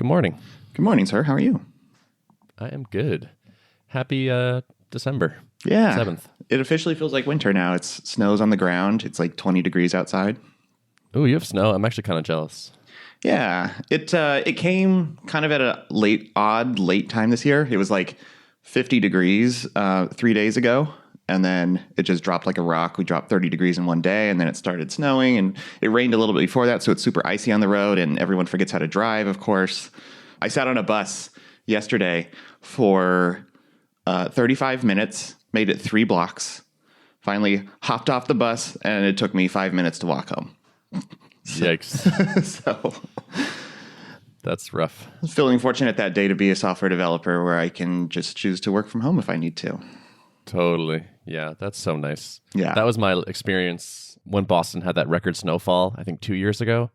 Good morning. Good morning, sir. How are you? I am good. Happy December 7th. It officially feels like winter now. It snows on the ground. It's like 20 degrees outside. Oh, you have snow? I'm actually kind of jealous. Yeah. It came kind of at a late time this year. It was like 50 degrees 3 days ago. And then it just dropped like a rock. We dropped 30 degrees in one day, and then it started snowing, and it rained a little bit before that, so it's super icy on the road, and everyone forgets how to drive, of course. I sat on a bus yesterday for 35 minutes, made it 3 blocks, finally hopped off the bus, and it took me 5 minutes to walk home. Yikes. So that's rough. I was feeling fortunate that day to be a software developer where I can just choose to work from home if I need to. Totally. Yeah, that's so nice. Yeah. That was my experience when Boston had that record snowfall, I think 2 years ago.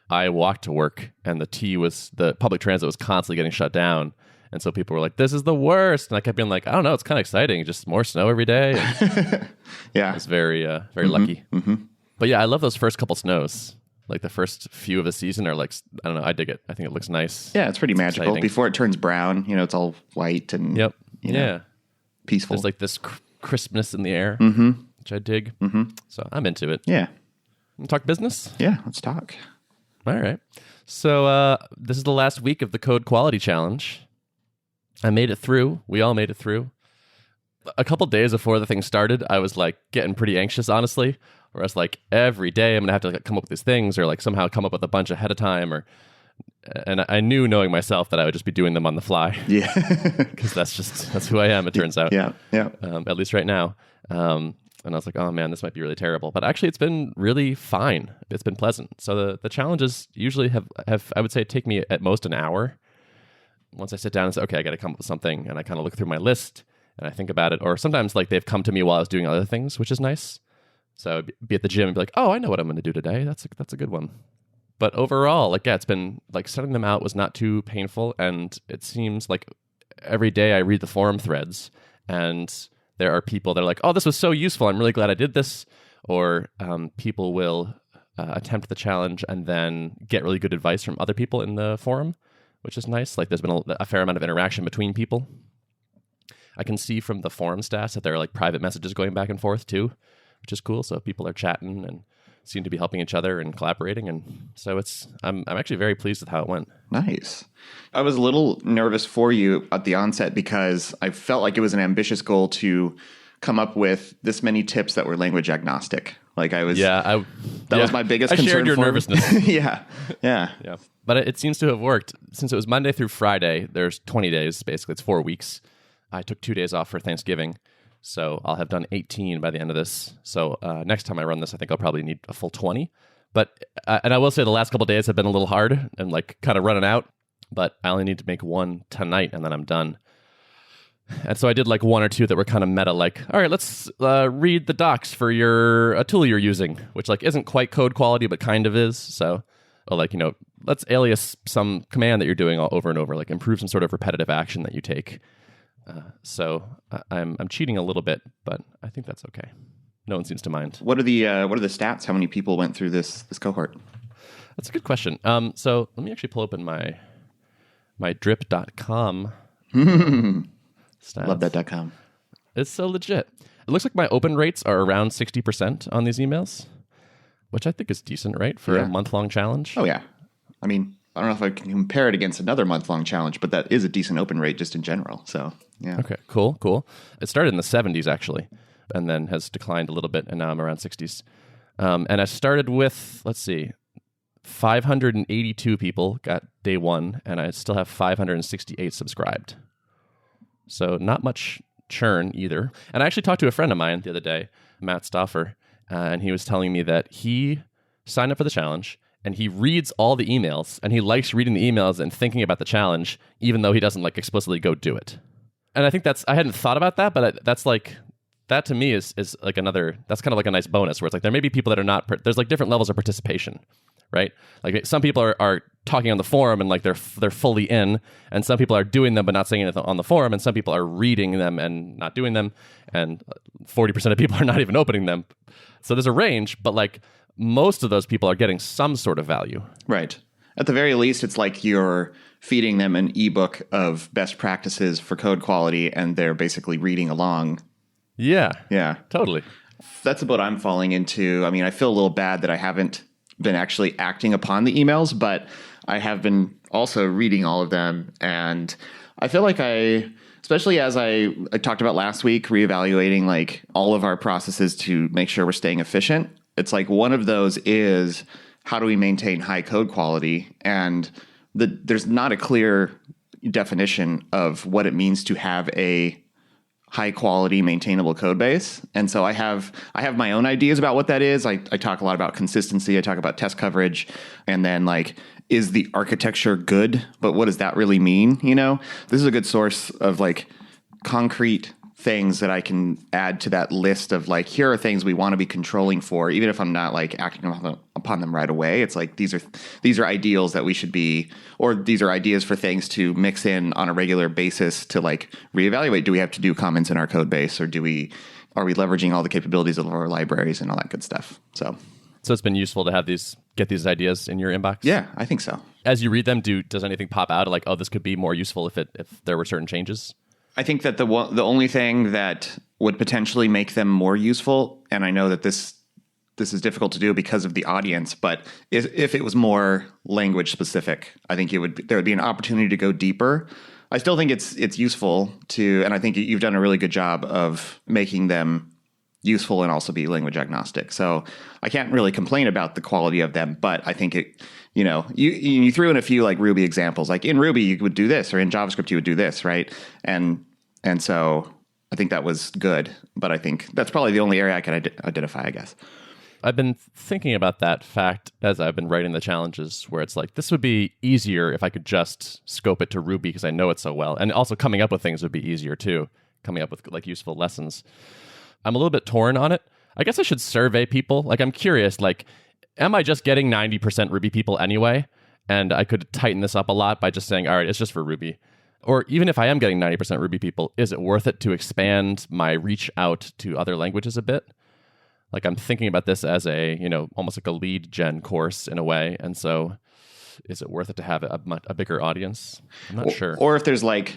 I walked to work, and the public transit was constantly getting shut down. And so people were like, this is the worst. And I kept being like, I don't know, it's kind of exciting. Just more snow every day. Yeah. I was very lucky. Mm-hmm. But yeah, I love those first couple snows. Like the first few of the season are like, I don't know, I dig it. I think it looks nice. Yeah, it's pretty magical. Exciting. Before it turns brown, it's all white and peaceful. There's like this crispness in the air, which I dig. So I'm into it. Yeah. Talk business? Yeah, let's talk. All right. So this is the last week of the Code Quality Challenge. I made it through. We all made it through. A couple days before the thing started, I was like getting pretty anxious, honestly. Where I was like, every day I'm going to have to come up with these things or like somehow come up with a bunch ahead of time. And I knew, knowing myself, that I would just be doing them on the fly. Yeah. Because that's who I am, it turns out. Yeah. At least right now. And I was like, oh man, this might be really terrible. But actually, it's been really fine. It's been pleasant. So the challenges usually have I would say, take me at most an hour. Once I sit down and say, okay, I got to come up with something, and I kind of look through my list and I think about it. Or sometimes like they've come to me while I was doing other things, which is nice. So I'd be at the gym and be like, oh, I know what I'm going to do today. That's a good one. But overall, it's been like setting them out was not too painful. And it seems like every day I read the forum threads, and there are people that are like, oh, this was so useful. I'm really glad I did this. Or people will attempt the challenge and then get really good advice from other people in the forum, which is nice. Like there's been a fair amount of interaction between people. I can see from the forum stats that there are like private messages going back and forth too, which is cool. So people are chatting and seem to be helping each other and collaborating. And so I'm actually very pleased with how it went. Nice. I was a little nervous for you at the onset because I felt like it was an ambitious goal to come up with this many tips that were language agnostic. Like I was, that was my biggest concern. I shared your nervousness. Yeah. But it seems to have worked. Since it was Monday through Friday, there's 20 days, basically. It's 4 weeks. I took 2 days off for Thanksgiving. So I'll have done 18 by the end of this. So next time I run this, I think I'll probably need a full 20. But and I will say the last couple of days have been a little hard and like kind of running out. But I only need to make one tonight, and then I'm done. And so I did like 1 or 2 that were kind of meta, like, all right, let's read the docs for a tool you're using, which like isn't quite code quality, but kind of is. So like, let's alias some command that you're doing all over and over, like improve some sort of repetitive action that you take. So I'm cheating a little bit, but I think that's okay. No one seems to mind. What are the stats? How many people went through this cohort? That's a good question. So let me actually pull open my drip.com stats. Love that .com. It's so legit. It looks like my open rates are around 60% on these emails, which I think is decent, right? For a month-long challenge. Oh, yeah. I mean, I don't know if I can compare it against another month-long challenge, but that is a decent open rate just in general. So, yeah. Okay, cool. It started in the 70s, actually, and then has declined a little bit, and now I'm around 60s. And I started with, 582 people got day 1, and I still have 568 subscribed. So not much churn either. And I actually talked to a friend of mine the other day, Matt Stauffer, and he was telling me that he signed up for the challenge, and he reads all the emails, and he likes reading the emails and thinking about the challenge, even though he doesn't like explicitly go do it. And I think I hadn't thought about that, but that's like, that to me is like that's kind of like a nice bonus where it's like, there may be people that are not, there's like different levels of participation, right? Like some people are talking on the forum and like they're fully in, and some people are doing them but not saying anything on the forum, and some people are reading them and not doing them, and 40% of people are not even opening them. So there's a range, but like most of those people are getting some sort of value. Right. At the very least, it's like you're feeding them an ebook of best practices for code quality, and they're basically reading along. Yeah. Yeah. Totally. That's about what I'm falling into. I mean, I feel a little bad that I haven't been actually acting upon the emails, but I have been also reading all of them. And I feel like especially as I talked about last week, reevaluating like all of our processes to make sure we're staying efficient. It's like one of those is, how do we maintain high code quality? And there's not a clear definition of what it means to have a high quality maintainable code base. And so I have my own ideas about what that is. I talk a lot about consistency. I talk about test coverage. And then like, is the architecture good? But what does that really mean? You know, this is a good source of like concrete things that I can add to that list of like, here are things we want to be controlling for, even if I'm not like acting upon them right away. It's like, these are ideals that we should be, or these are ideas for things to mix in on a regular basis to like reevaluate. Do we have to do comments in our code base, or are we leveraging all the capabilities of our libraries and all that good stuff? So it's been useful to have get these ideas in your inbox? Yeah, I think so. As you read them, does anything pop out like, oh, this could be more useful if there were certain changes? I think that the only thing that would potentially make them more useful, and I know that this is difficult to do because of the audience, but if it was more language specific, I think there would be an opportunity to go deeper. I still think it's useful and I think you've done a really good job of making them useful and also be language agnostic. So I can't really complain about the quality of them, but I think you threw in a few like Ruby examples, like in Ruby you would do this, or in JavaScript you would do this, right? And so I think that was good, but I think that's probably the only area I can identify, I guess. I've been thinking about that fact as I've been writing the challenges, where it's like, this would be easier if I could just scope it to Ruby because I know it so well. And also coming up with things would be easier too, coming up with like useful lessons. I'm a little bit torn on it. I guess I should survey people. Like, I'm curious, like, am I just getting 90% Ruby people anyway? And I could tighten this up a lot by just saying, all right, it's just for Ruby. Or even if I am getting 90% Ruby people, is it worth it to expand my reach out to other languages a bit? Like, I'm thinking about this as almost like a lead gen course in a way. And so is it worth it to have a bigger audience? I'm not sure. Or if there's like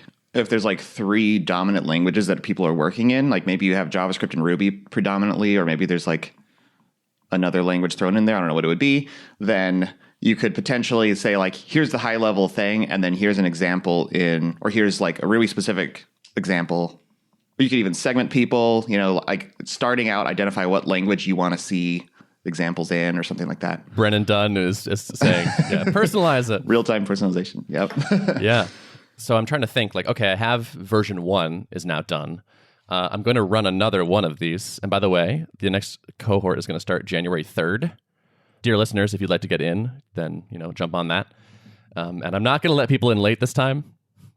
3 dominant languages that people are working in, like maybe you have JavaScript and Ruby predominantly, or maybe there's like another language thrown in there, I don't know what it would be, then you could potentially say like, here's the high level thing, and then here's an example or here's like a really specific example. Or you could even segment people, like starting out, identify what language you want to see examples in or something like that. Brennan Dunn is saying, yeah, personalize it. Real-time personalization. Yep. Yeah. So I'm trying to think like, okay, I have version 1 is now done. I'm going to run another one of these. And by the way, the next cohort is going to start January 3rd. Dear listeners, if you'd like to get in, then, jump on that. And I'm not going to let people in late this time,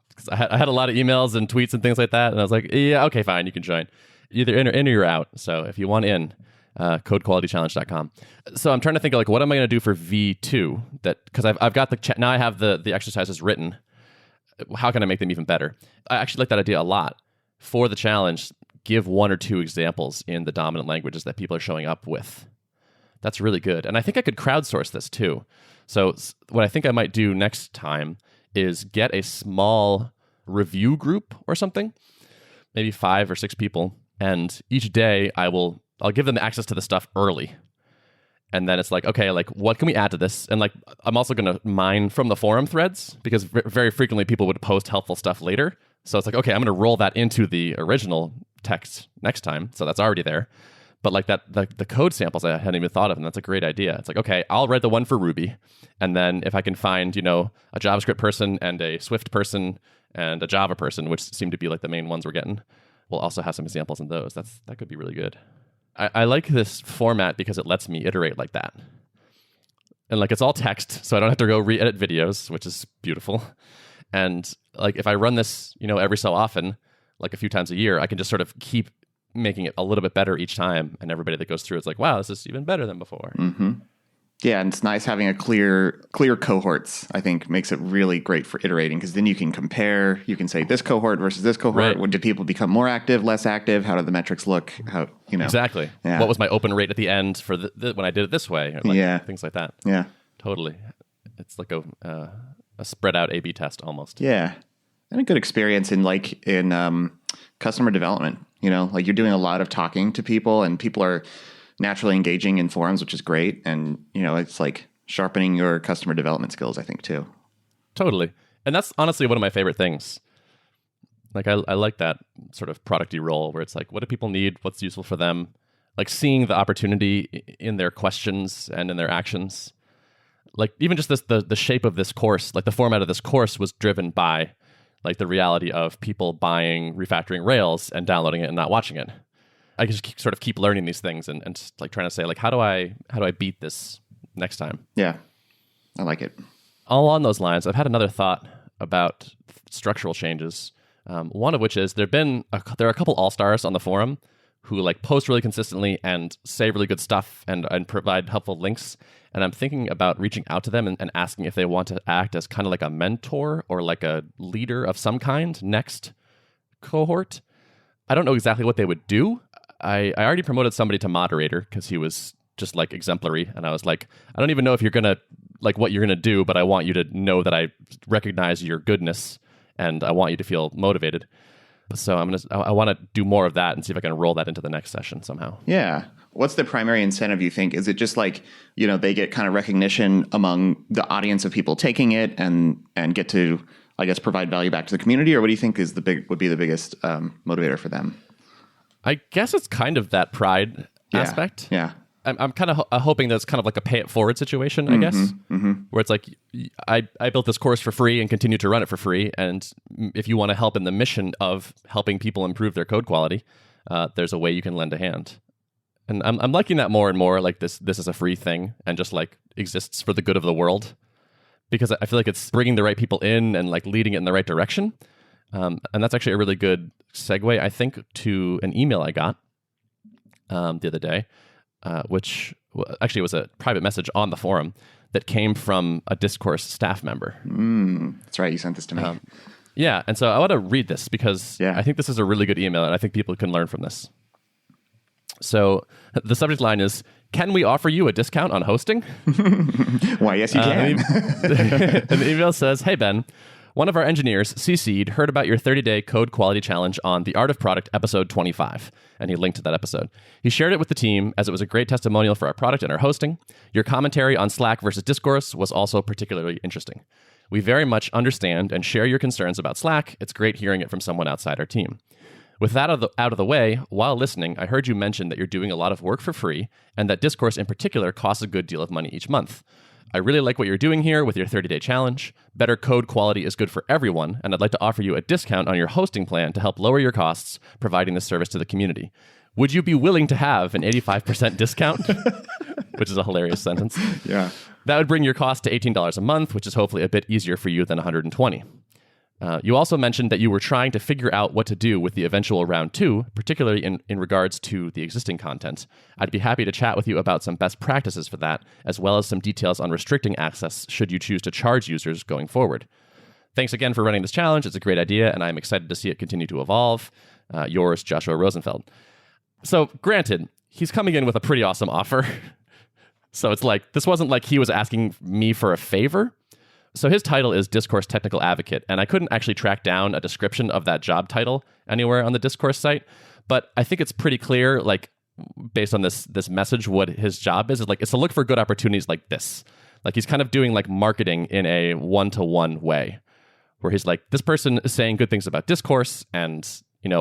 because I had a lot of emails and tweets and things like that. And I was like, yeah, okay, fine, you can join. Either in or you're out. So if you want codequalitychallenge.com. So I'm trying to think of like, what am I going to do for V2? Because I've got now I have the exercises written. How can I make them even better? I actually like that idea a lot. For the challenge, give 1 or 2 examples in the dominant languages that people are showing up with. That's really good. And I think I could crowdsource this too. So what I think I might do next time is get a small review group or something, maybe 5 or 6 people. And each day I'll give them access to the stuff early. And then it's like, okay, like what can we add to this? And like, I'm also going to mine from the forum threads, because very frequently people would post helpful stuff later. So it's like, okay, I'm going to roll that into the original text next time. So that's already there. But like the code samples I hadn't even thought of, and that's a great idea. It's like, okay, I'll write the one for Ruby. And then if I can find, a JavaScript person and a Swift person and a Java person, which seem to be like the main ones we're getting, we'll also have some examples in those. That could be really good. I like this format because it lets me iterate like that. And like, it's all text, so I don't have to go re-edit videos, which is beautiful. And like, if I run this, every so often, like a few times a year, I can just sort of keep making it a little bit better each time. And everybody that goes through it's like, wow, this is even better than before. Mm-hmm. Yeah, and it's nice having a clear cohorts, I think, makes it really great for iterating, because then you can compare. You can say this cohort versus this cohort. Right. Did people become more active, less active? How did the metrics look? Exactly. Yeah. What was my open rate at the end for when I did it this way? Things like that. Yeah. Totally. It's like a spread out A/B test almost. Yeah. And a good experience in customer development. Like you're doing a lot of talking to people and people are naturally engaging in forums, which is great. And, it's like sharpening your customer development skills, I think, too. Totally. And that's honestly one of my favorite things. Like I like that sort of producty role where it's like, what do people need? What's useful for them? Like seeing the opportunity in their questions and in their actions. Like even just the shape of this course, like the format of this course was driven by like the reality of people buying refactoring Rails and downloading it and not watching it. I can just sort of keep learning these things and just like trying to say like, how do I beat this next time? Yeah, I like it. All along those lines, I've had another thought about structural changes. One of which is there are a couple all-stars on the forum who like post really consistently and say really good stuff and provide helpful links. And I'm thinking about reaching out to them and asking if they want to act as kind of like a mentor or like a leader of some kind next cohort. I don't know exactly what they would do. I already promoted somebody to moderator because he was just like exemplary. And I was like, I don't even know if you're going to like what you're going to do, but I want you to know that I recognize your goodness and I want you to feel motivated. So I want to do more of that and see if I can roll that into the next session somehow. Yeah. What's the primary incentive, you think? Is it just like, they get kind of recognition among the audience of people taking it and get to, I guess, provide value back to the community? Or what do you think would be the biggest motivator for them? I guess it's kind of that pride aspect. Yeah. I'm kind of hoping that it's kind of like a pay it forward situation, I guess, where it's like, I built this course for free and continue to run it for free. And if you want to help in the mission of helping people improve their code quality, there's a way you can lend a hand. And I'm liking that more and more, like this is a free thing and just like exists for the good of the world, because I feel like it's bringing the right people in and like leading it in the right direction. And that's actually a really good segue, I think, to an email I got the other day. Which actually was a private message on the forum that came from a Discourse staff member. That's right. You sent this to me. Yeah. And so I want to read this because Yeah. I think this is a really good email and I think people can learn from this. So the subject line is, can we offer you a discount on hosting? Why, yes, you can. And the email says, hey, Ben, one of our engineers, CC'd, heard about your 30-day code quality challenge on The Art of Product, episode 25, and he linked to that episode. He shared it with the team as it was a great testimonial for our product and our hosting. Your commentary on Slack versus Discourse was also particularly interesting. We very much understand and share your concerns about Slack. It's great hearing it from someone outside our team. With that out of the way, while listening, I heard you mention that you're doing a lot of work for free and that Discourse in particular costs a good deal of money each month. I really like what you're doing here with your 30-day challenge. Better code quality is good for everyone, and I'd like to offer you a discount on your hosting plan to help lower your costs, providing this service to the community. Would you be willing to have an 85% discount? Which is a hilarious sentence. Yeah. That would bring your cost to $18 a month, which is hopefully a bit easier for you than $120. You also mentioned that you were trying to figure out what to do with the eventual round 2, particularly in regards to the existing content. I'd be happy to chat with you about some best practices for that, as well as some details on restricting access should you choose to charge users going forward. Thanks again for running this challenge. It's a great idea, and I'm excited to see it continue to evolve. Yours, Joshua Rosenfeld. So, granted, he's coming in with a pretty awesome offer. So it's like, this wasn't like he was asking me for a favor. So his title is Discourse Technical Advocate, and I couldn't actually track down a description of that job title anywhere on the Discourse site, but I think it's pretty clear, like, based on this message, what his job is like, it's to look for good opportunities like this. Like, he's kind of doing, like, marketing in a one-to-one way, where he's like, this person is saying good things about Discourse and,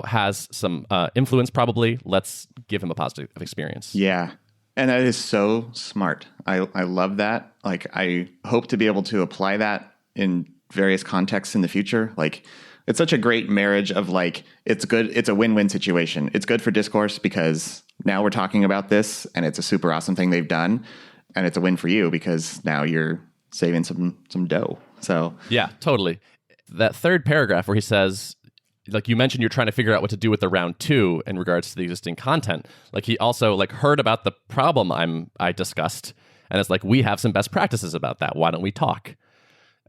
has some influence probably. Let's give him a positive experience. Yeah. And that is so smart. I love that. Like, I hope to be able to apply that in various contexts in the future. Like, it's such a great marriage of like, it's good. It's a win-win situation. It's good for Discourse because now we're talking about this and it's a super awesome thing they've done. And it's a win for you because now you're saving some dough. So yeah, totally. That third paragraph where he says, like you mentioned, you're trying to figure out what to do with the round 2 in regards to the existing content. Like, he also like heard about the problem I discussed, and it's like, we have some best practices about that. Why don't we talk?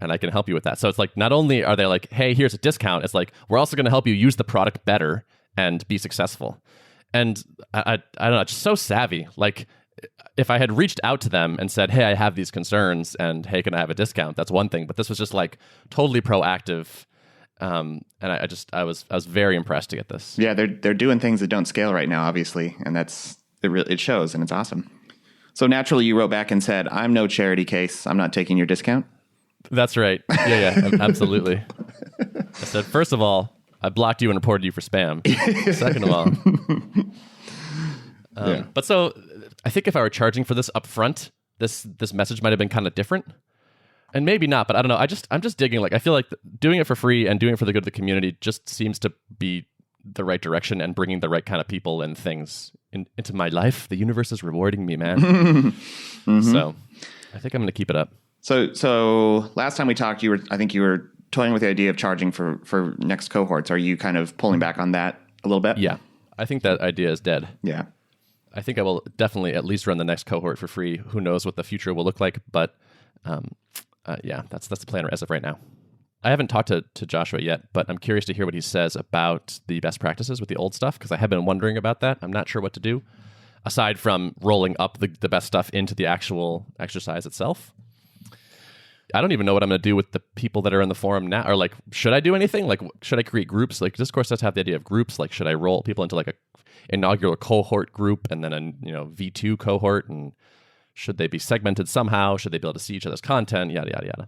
And I can help you with that. So it's like, not only are they like, hey, here's a discount, it's like, we're also going to help you use the product better and be successful. And I don't know, just so savvy. Like, if I had reached out to them and said, hey, I have these concerns and hey, can I have a discount? That's one thing. But this was just like totally proactive. And I was very impressed to get this. Yeah, they're doing things that don't scale right now, obviously. And it shows, and it's awesome. So naturally, you wrote back and said, I'm no charity case. I'm not taking your discount. That's right. Yeah, absolutely. I said, first of all, I blocked you and reported you for spam. Second of all. But so I think if I were charging for this up front, this message might have been kind of different. And maybe not, but I don't know. I'm just digging. Like, I feel like doing it for free and doing it for the good of the community just seems to be the right direction and bringing the right kind of people and things into my life. The universe is rewarding me, man. Mm-hmm. So I think I'm going to keep it up. So last time we talked, I think you were toying with the idea of charging for next cohorts. Are you kind of pulling back on that a little bit? Yeah, I think that idea is dead. Yeah. I think I will definitely at least run the next cohort for free. Who knows what the future will look like, but yeah, that's the plan as of right now. I haven't talked to Joshua yet, but I'm curious to hear what he says about the best practices with the old stuff, because I have been wondering about that. I'm not sure what to do, aside from rolling up the best stuff into the actual exercise itself. I don't even know what I'm going to do with the people that are in the forum now. Or like, should I do anything? Like, should I create groups? Like, Discourse does have the idea of groups. Like, should I roll people into like a inaugural cohort group and then a V2 cohort? And should they be segmented somehow? Should they be able to see each other's content? Yada, yada, yada.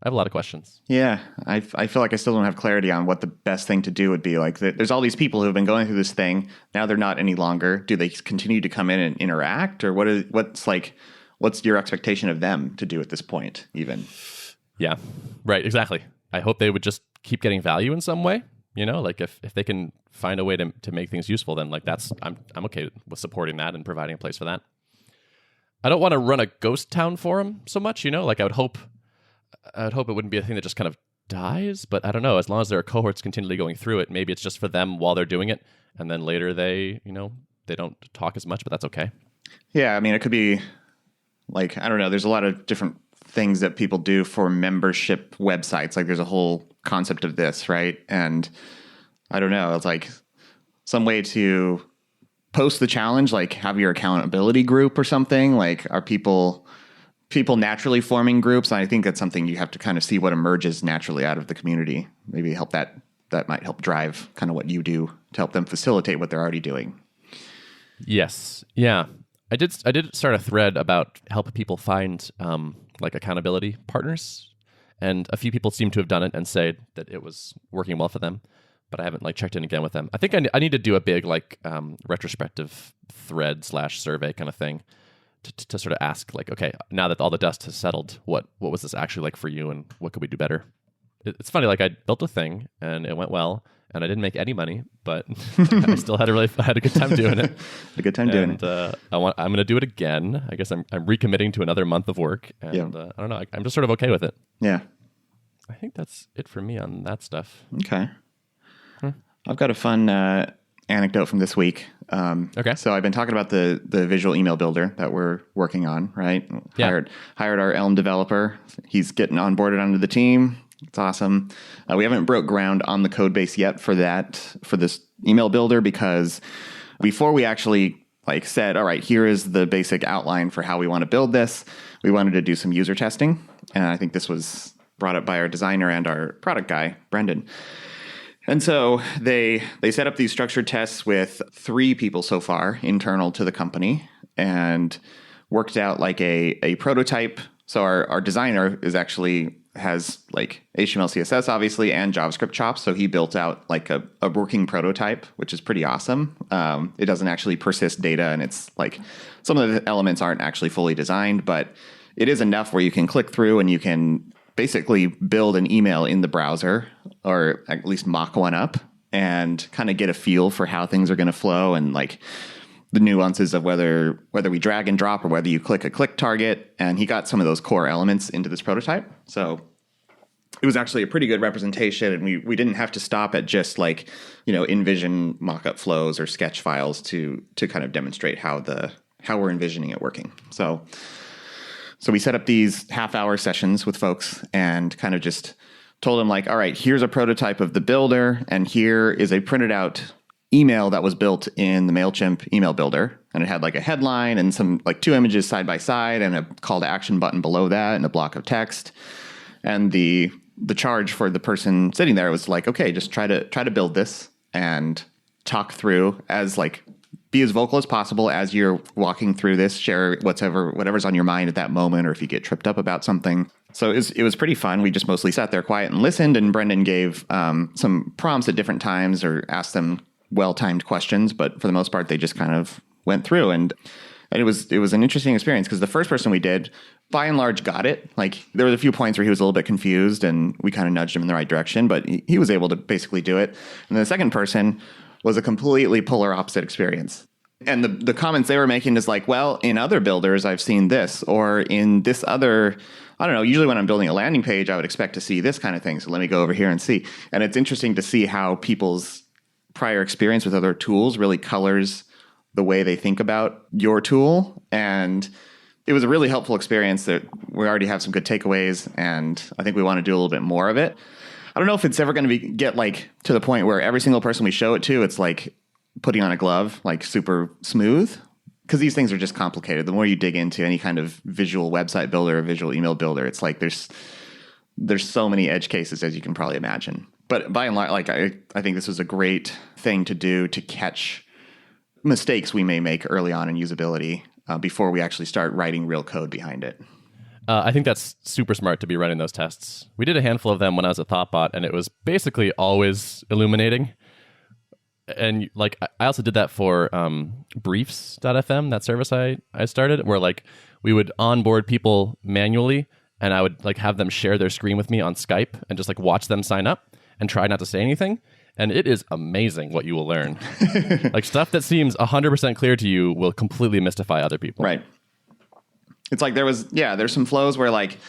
I have a lot of questions. Yeah, I feel like I still don't have clarity on what the best thing to do would be. Like, there's all these people who have been going through this thing. Now they're not any longer. Do they continue to come in and interact? Or what's your expectation of them to do at this point, even? Yeah, right, exactly. I hope they would just keep getting value in some way. Like if they can find a way to make things useful, then like I'm okay with supporting that and providing a place for that. I don't want to run a ghost town forum so much, like I would hope it wouldn't be a thing that just kind of dies, but I don't know. As long as there are cohorts continually going through it, maybe it's just for them while they're doing it, and then later they don't talk as much, but that's okay. Yeah, I mean, it could be like, I don't know. There's a lot of different things that people do for membership websites. Like, there's a whole concept of this, right? And I don't know. It's like some way to post the challenge, like have your accountability group or something. Like, are people naturally forming groups? And I think that's something you have to kind of see what emerges naturally out of the community. Maybe help that might help drive kind of what you do to help them facilitate what they're already doing. Yes. Yeah. I did start a thread about helping people find like accountability partners, and a few people seem to have done it and say that it was working well for them, but I haven't like checked in again with them. I think I need to do a big like retrospective thread / survey kind of thing to sort of ask like, okay, now that all the dust has settled, what was this actually like for you, and what could we do better? It's funny, like I built a thing and it went well, and I didn't make any money, but I still had a good time doing it. A good time doing it. I'm going to do it again. I guess I'm recommitting to another month of work, and I don't know. I'm just sort of okay with it. Yeah. I think that's it for me on that stuff. Okay. I've got a fun anecdote from this week. Okay. So I've been talking about the visual email builder that we're working on, right? Yeah. Hired our Elm developer. He's getting onboarded onto the team. It's awesome. We haven't broke ground on the code base yet for this email builder, because before we actually like said, all right, here is the basic outline for how we want to build this, we wanted to do some user testing. And I think this was brought up by our designer and our product guy, Brendan. And so they set up these structured tests with 3 people so far, internal to the company, and worked out like a prototype. So our designer has like HTML, CSS, obviously, and JavaScript chops. So he built out like a working prototype, which is pretty awesome. It doesn't actually persist data, and it's like some of the elements aren't actually fully designed, but it is enough where you can click through and you can basically build an email in the browser, or at least mock one up, and kind of get a feel for how things are going to flow, and like the nuances of whether we drag and drop or whether you click a click target. And he got some of those core elements into this prototype. So it was actually a pretty good representation, and we didn't have to stop at just like, envision mockup flows or sketch files to kind of demonstrate how we're envisioning it working. So we set up these half-hour sessions with folks and kind of just told them like, all right, here's a prototype of the builder, and here is a printed out email that was built in the MailChimp email builder. And it had like a headline and some like 2 images side by side and a call to action button below that and a block of text. And the charge for the person sitting there was like, okay, just try to build this and talk through be as vocal as possible as you're walking through this, share whatever's on your mind at that moment, or if you get tripped up about something. So it was pretty fun. We just mostly sat there quiet and listened, and Brendan gave some prompts at different times or asked them well-timed questions, but for the most part, they just kind of went through. And it was an interesting experience because the first person we did, by and large, got it. Like there were a few points where he was a little bit confused, and we kind of nudged him in the right direction, but he was able to basically do it. And the second person was a completely polar opposite experience. And the comments they were making is like, well, in other builders, I've seen this, or in this other, I don't know, usually when I'm building a landing page, I would expect to see this kind of thing. So let me go over here and see. And it's interesting to see how people's prior experience with other tools really colors the way they think about your tool. And it was a really helpful experience that we already have some good takeaways, and I think we want to do a little bit more of it. I don't know if it's ever going to get like to the point where every single person we show it to, it's like putting on a glove, like super smooth, because these things are just complicated. The more you dig into any kind of visual website builder or visual email builder, it's like there's so many edge cases, as you can probably imagine. But by and large, like I think this was a great thing to do to catch mistakes we may make early on in usability before we actually start writing real code behind it. I think that's super smart to be running those tests. We did a handful of them when I was at Thoughtbot, and it was basically always illuminating. And like I also did that for briefs.fm, that service I started, where like we would onboard people manually, and I would like have them share their screen with me on Skype and just like watch them sign up and try not to say anything. And it is amazing what you will learn. Like stuff that seems 100% clear to you will completely mystify other people. Right. It's like there's some flows where like,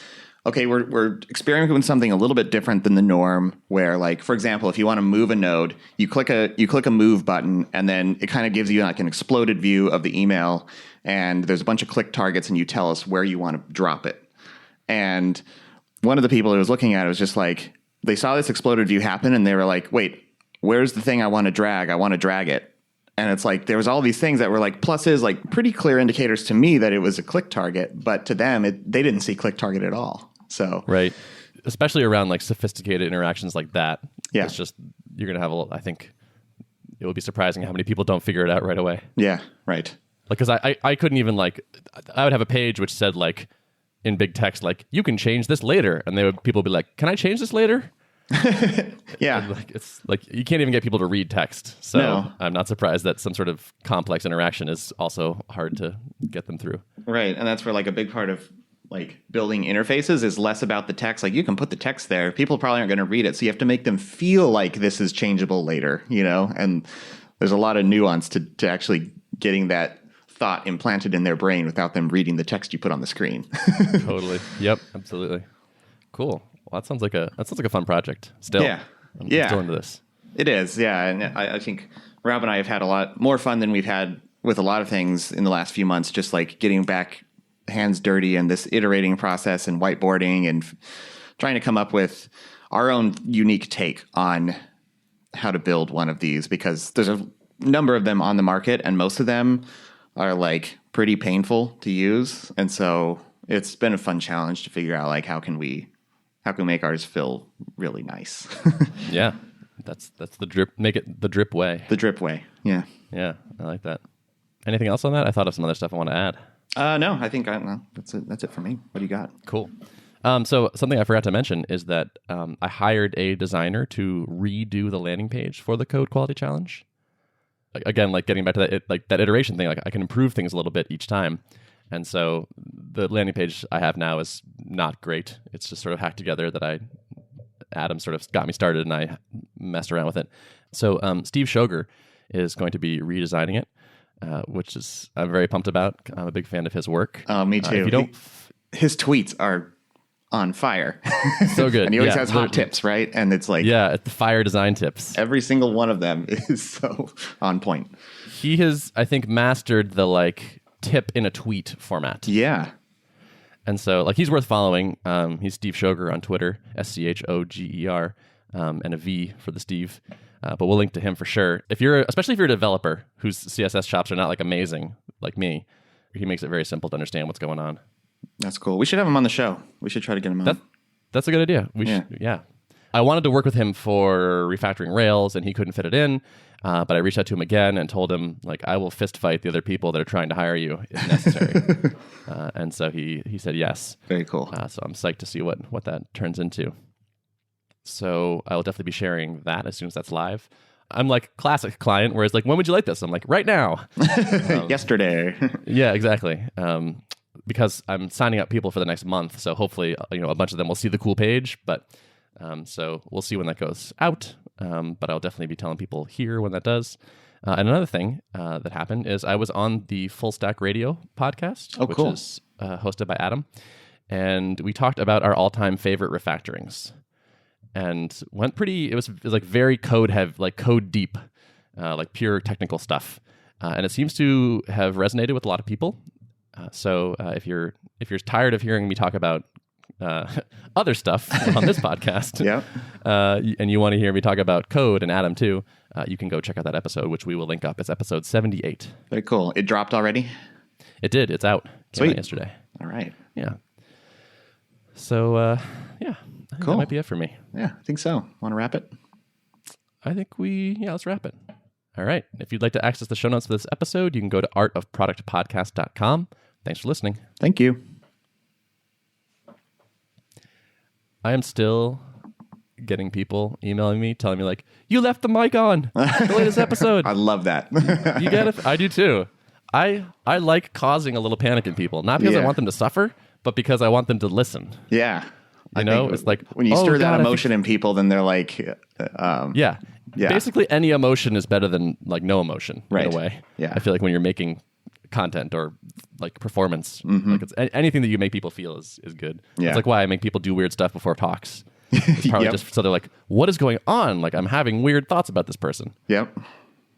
okay, we're experimenting with something a little bit different than the norm, where like, for example, if you want to move a node, you click a move button, and then it kind of gives you like an exploded view of the email, and there's a bunch of click targets, and you tell us where you want to drop it. And one of the people who was looking at it was just like, they saw this exploded view happen, and they were like, wait, where's the thing I want to drag? I want to drag it. And it's like, there was all these things that were like pluses, like pretty clear indicators to me that it was a click target, but to them, they didn't see click target at all. So, right. Especially around like sophisticated interactions like that. Yeah. It's just, you're going to have I think it will be surprising how many people don't figure it out right away. Yeah. Right. Like, cause I couldn't even like, I would have a page which said like in big text, like you can change this later. And people would be like, can I change this later? Yeah. Like, it's like you can't even get people to read text. So No. I'm not surprised that some sort of complex interaction is also hard to get them through. Right. And that's where like a big part of like building interfaces is less about the text. Like you can put the text there. People probably aren't going to read it. So you have to make them feel like this is changeable later, and there's a lot of nuance to actually getting that thought implanted in their brain without them reading the text you put on the screen. Totally. Yep. Absolutely. Cool. Well, that sounds like a fun project. Still, Yeah. I'm still into this. It is, yeah. And I think Rob and I have had a lot more fun than we've had with a lot of things in the last few months, just like getting back hands dirty and this iterating process and whiteboarding and trying to come up with our own unique take on how to build one of these, because there's a number of them on the market and most of them are like pretty painful to use. And so it's been a fun challenge to figure out like how can we make ours feel really nice. Yeah. That's the drip. Make it the drip way. The drip way. Yeah. Yeah. I like that. Anything else on that? I thought of some other stuff I want to add. No, I think that's it. That's it for me. What do you got? Cool. So something I forgot to mention is that I hired a designer to redo the landing page for the Code Quality Challenge. Again, like getting back to that iteration thing, like I can improve things a little bit each time. And so the landing page I have now is not great. It's just sort of hacked together that Adam sort of got me started and I messed around with it. So Steve Shoger is going to be redesigning it, which is I'm very pumped about. I'm a big fan of his work. Oh, me too. If you don't, his tweets are on fire. So good. And he always has hot tips, right? And it's like... Yeah, the fire design tips. Every single one of them is so on point. He has, I think, mastered the like tip in a tweet format. Yeah. And so like he's worth following. He's Steve Shoger on Twitter, SCHOGER. and a V for the Steve. But we'll link to him for sure. Especially if you're a developer whose CSS chops are not like amazing like me, he makes it very simple to understand what's going on. That's cool. We should have him on the show. We should try to get him on. That's a good idea. Yeah. I wanted to work with him for refactoring Rails, and he couldn't fit it in. But I reached out to him again and told him, like, I will fist fight the other people that are trying to hire you if necessary. And so he said yes. Very cool. So I'm psyched to see what that turns into. So I will definitely be sharing that as soon as that's live. I'm like classic client, whereas like, when would you like this? I'm like, right now. Yesterday. Yeah, exactly. Because I'm signing up people for the next month. So hopefully, a bunch of them will see the cool page. But so we'll see when that goes out. But I'll definitely be telling people here when that does. And another thing that happened is I was on the Full Stack Radio podcast, which is hosted by Adam. And we talked about our all-time favorite refactorings. And it was like very code heavy, like code deep, like pure technical stuff. And it seems to have resonated with a lot of people. So if you're tired of hearing me talk about other stuff on this podcast, and you want to hear me talk about code and Adam too, you can go check out that episode, which we will link up. It's episode 78. Very cool. It dropped already? It did. It's out. Sweet. Yesterday. All right. Yeah. So, yeah. I think that might be it for me. Yeah, I think so. Want to wrap it? I think let's wrap it. All right. If you'd like to access the show notes for this episode, you can go to artofproductpodcast.com. Thanks for listening. Thank you. I am still getting people emailing me, telling me like, you left the mic on the latest episode. I love that. You get it? I do too. I like causing a little panic in people, not because I want them to suffer, but because I want them to listen. Yeah. It's like when you stir that emotion in people, then they're like, yeah. Basically, any emotion is better than like no emotion in a way. Yeah. I feel like when you're making content or like performance, like it's anything that you make people feel is good. Yeah. It's like why I make people do weird stuff before talks. It's probably just so they're like, what is going on? Like I'm having weird thoughts about this person. Yep.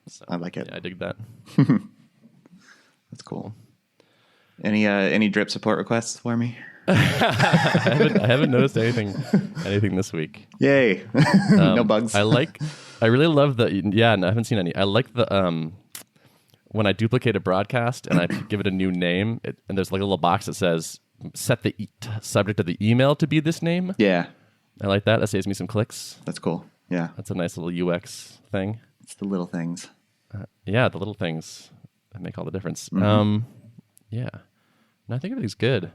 So, I like it. Yeah, I dig that. That's cool. Any drip support requests for me? I haven't noticed anything this week. Yay. No bugs. I really love I haven't seen any. I like the when I duplicate a broadcast and I give it a new name, and there's like a little box that says set the subject of the email to be this name. Yeah. I like that. That saves me some clicks. That's cool. Yeah. That's a nice little UX thing. It's the little things. The little things that make all the difference. Mm-hmm. Yeah. No, I think everything's good.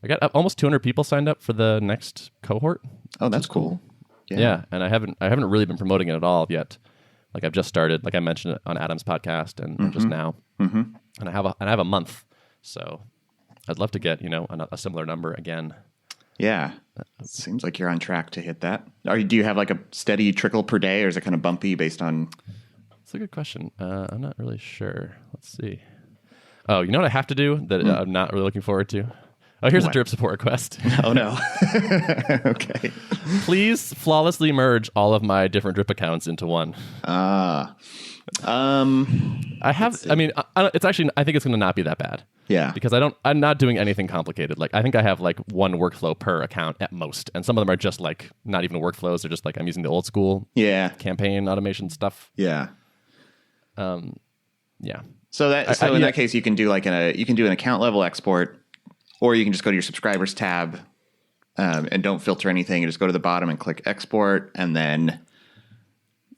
I got almost 200 people signed up for the next cohort. Oh, that's cool. Yeah, and I haven't really been promoting it at all yet. Like I've just started, like I mentioned it on Adam's podcast and just now. Mm-hmm. And I have a month, so I'd love to get a similar number again. Yeah, seems like you're on track to hit that. Do you have like a steady trickle per day, or is it kind of bumpy based on? That's a good question. I'm not really sure. Let's see. Oh, you know what I have to do that I'm not really looking forward to? Oh, here's a drip support request. Oh, no. Okay. Please flawlessly merge all of my different drip accounts into one. I it's actually, I think it's going to not be that bad. Yeah. Because I'm not doing anything complicated. Like, I think I have like one workflow per account at most. And some of them are just like not even workflows. They're just like, I'm using the old school campaign automation stuff. Yeah. Yeah. So in that case, you can do you can do an account level export. Or you can just go to your subscribers tab and don't filter anything. You just go to the bottom and click export and then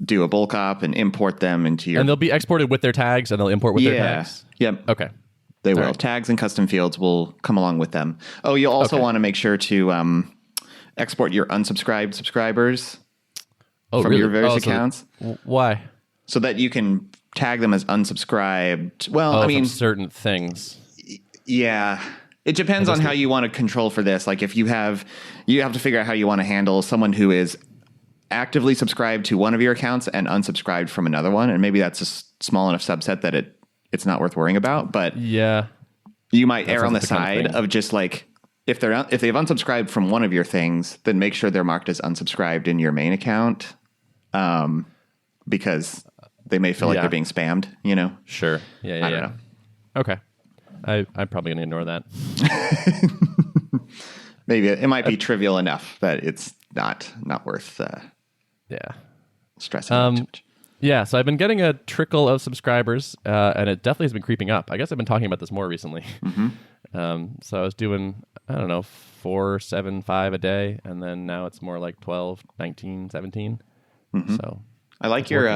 do a bulk op and import them into your... And they'll be exported with their tags and they'll import with their tags? Yep. Okay. They will. Right. Tags and custom fields will come along with them. Oh, you'll also want to make sure to export your unsubscribed subscribers from your various accounts. Why? So that you can tag them as unsubscribed. Well, from certain things. Yeah. It depends on how you want to control for this. Like if you have to figure out how you want to handle someone who is actively subscribed to one of your accounts and unsubscribed from another one. And maybe that's a small enough subset that it's not worth worrying about. But yeah, you might err on the side of just like, if they've unsubscribed from one of your things, then make sure they're marked as unsubscribed in your main account. Because they may feel like they're being spammed, Sure. Yeah. I don't know. Okay. I'm probably going to ignore that. Maybe it might be trivial enough that it's not worth Yeah. Stressing out too much. Yeah, so I've been getting a trickle of subscribers, and it definitely has been creeping up. I guess I've been talking about this more recently. So I was doing, I don't know, 4, 7, 5 a day, and then now it's more like 12, 19, 17. So I like your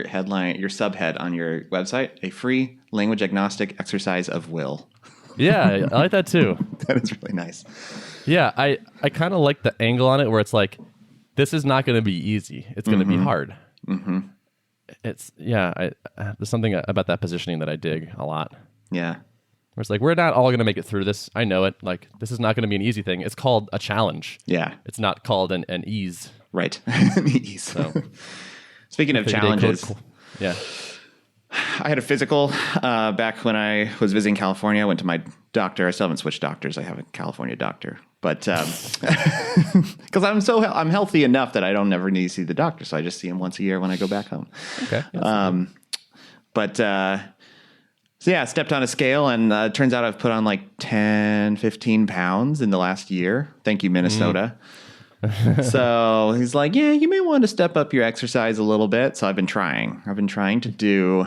headline, your subhead on your website, a free language agnostic exercise of will. yeah, I like that too. That is really nice. Yeah, I kind of like the angle on it where it's like, this is not going to be easy. It's going to be hard. It's there's something about that positioning that I dig a lot. Yeah. Where it's like, we're not all going to make it through this. I know it. Like, this is not going to be an easy thing. It's called a challenge. Yeah. It's not called an ease. Right. Ease. So, speaking of challenges, yeah. I had a physical back when I was visiting California. I went to my doctor. I still haven't switched doctors. I have a California doctor. But because I'm healthy enough that I don't ever need to see the doctor. So I just see him once a year when I go back home. Okay. So yeah, I stepped on a scale and it turns out I've put on like 10, 15 pounds in the last year. Thank you, Minnesota. So he's like, yeah, you may want to step up your exercise a little bit. So I've been trying to do,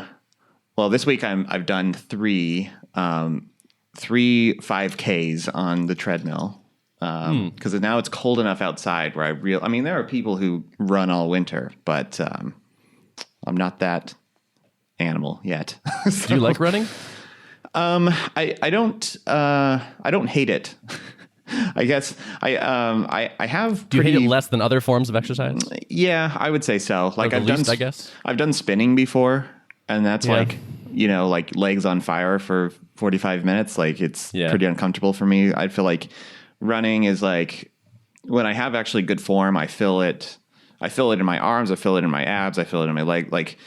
well, this week I've done three 5Ks on the treadmill. Because now it's cold enough outside where there are people who run all winter, but I'm not that animal yet. So, do you like running? I don't hate it. I guess I have. Do you hate it less than other forms of exercise? Yeah, I would say so. Like I've done spinning before, and that's like legs on fire for 45 minutes. Like it's pretty uncomfortable for me. I feel like running is like when I have actually good form, I feel it in my arms, I feel it in my abs, I feel it in my leg. Like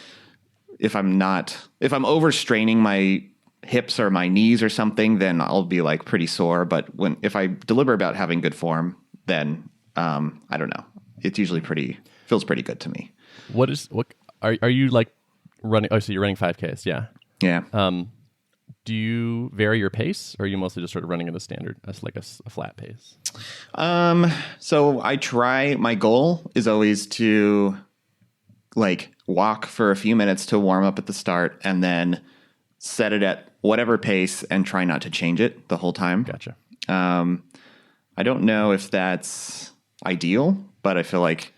if I'm overstraining my hips or my knees or something, then I'll be like pretty sore. But if I deliberate about having good form, then I don't know. It's usually feels pretty good to me. What are you like running? Oh, so you're running 5Ks. Yeah. Yeah. Do you vary your pace, or are you mostly just sort of running at a standard, as like a flat pace? So my goal is always to like walk for a few minutes to warm up at the start and then set it at whatever pace and try not to change it the whole time. Gotcha. I don't know if that's ideal, but I feel like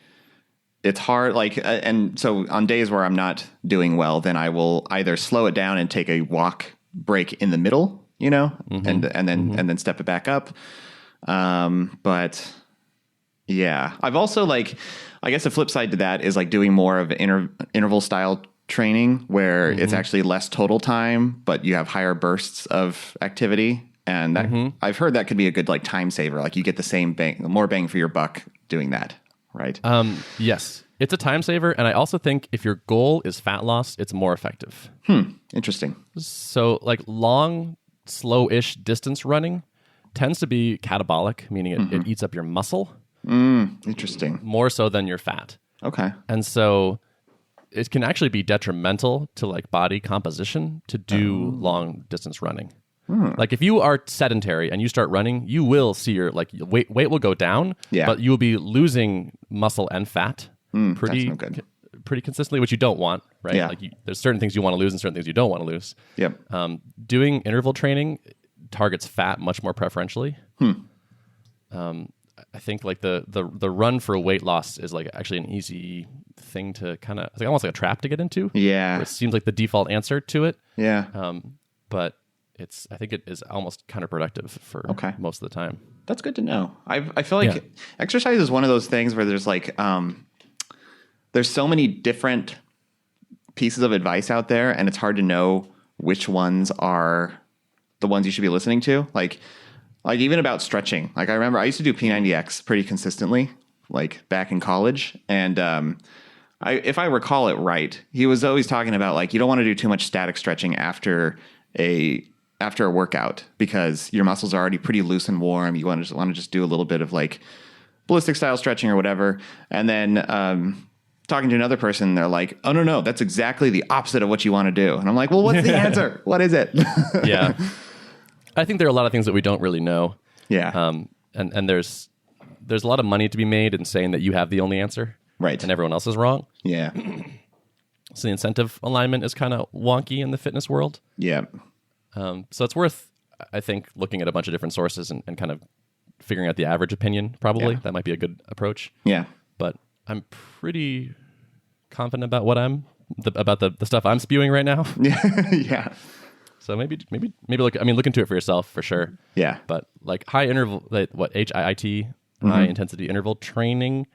it's hard. Like, and so on days where I'm not doing well, then I will either slow it down and take a walk break in the middle, and then step it back up. But yeah, I've also I guess the flip side to that is like doing more of interval style training where it's actually less total time, but you have higher bursts of activity. And that, I've heard that could be a good like time saver. Like you get the more bang for your buck doing that. Right. Yes, it's a time saver. And I also think if your goal is fat loss, it's more effective. Interesting. So like long, slow-ish distance running tends to be catabolic, meaning it eats up your muscle. Interesting. More so than your fat. Okay. And so it can actually be detrimental to like body composition to do long distance running. Like if you are sedentary and you start running, you will see your weight will go down, but you will be losing muscle and fat pretty consistently, which you don't want, right? Yeah. Like there's certain things you want to lose and certain things you don't want to lose. Yep. Doing interval training targets fat much more preferentially. I think like the run for weight loss is like actually an easy thing to kind of, it's like almost like a trap to get into. Yeah. Where it seems like the default answer to it. Yeah. But I think it is almost counterproductive for most of the time. That's good to know. I feel like exercise is one of those things where there's like, there's so many different pieces of advice out there, and it's hard to know which ones are the ones you should be listening to. Like even about stretching. Like I remember I used to do P90X pretty consistently, like back in college. And if I recall it right, he was always talking about like, you don't want to do too much static stretching after a workout because your muscles are already pretty loose and warm. You want to just do a little bit of like ballistic style stretching or whatever. And then talking to another person, they're like, oh, no, that's exactly the opposite of what you want to do. And I'm like, well, what's the answer? What is it? Yeah. I think there are a lot of things that we don't really know. Yeah. And there's a lot of money to be made in saying that you have the only answer. Right. and everyone else is wrong. Yeah. So the incentive alignment is kind of wonky in the fitness world. Yeah. So it's worth, I think, looking at a bunch of different sources and kind of figuring out the average opinion, probably. Yeah. That might be a good approach. Yeah. But I'm pretty confident about about the stuff I'm spewing right now. Yeah. So maybe look into it for yourself for sure. Yeah. But like high interval, like what HIIT, high intensity interval training,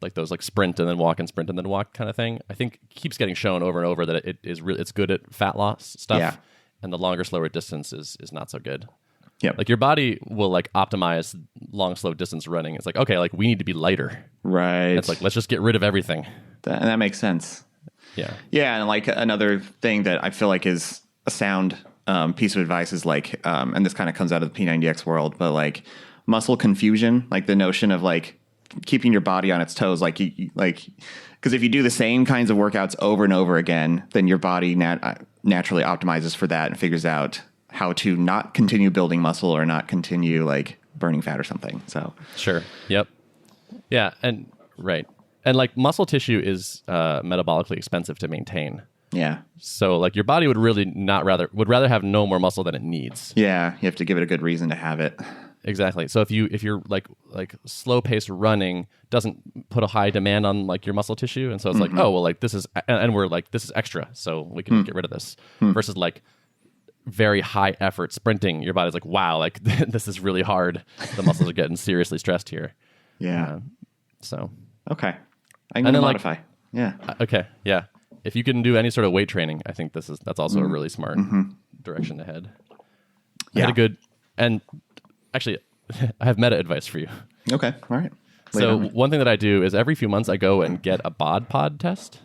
like those like sprint and then walk and sprint and then walk kind of thing, I think keeps getting shown over and over that it's good at fat loss stuff. Yeah. And the longer, slower distance is not so good. Yeah. Like your body will like optimize long, slow distance running. It's like, okay, like we need to be lighter. Right. It's like, let's just get rid of everything. That makes sense. Yeah. Yeah. And like another thing that I feel like is a sound piece of advice is like, and this kind of comes out of the P90X world, but like muscle confusion, like the notion of like keeping your body on its toes, like because if you do the same kinds of workouts over and over again, then your body naturally optimizes for that and figures out how to not continue building muscle or not continue like burning fat or something. So sure. Yep. Yeah. And right. And like muscle tissue is metabolically expensive to maintain. yeah. So like your body would rather have no more muscle than it needs. Yeah. You have to give it a good reason to have it. Exactly. So if you're like slow paced running doesn't put a high demand on like your muscle tissue, and so it's like, oh well, like this is, and we're like, this is extra, so we can get rid of this. Versus like very high effort sprinting, your body's like, wow, like this is really hard. The muscles are getting seriously stressed here. Yeah. So Okay. I'm going to modify. Yeah. Okay. Yeah. If you can do any sort of weight training, I think that's also a really smart direction to head. I had a good, and actually, I have meta advice for you. Okay. All right. So one thing that I do is every few months I go and get a bod pod test.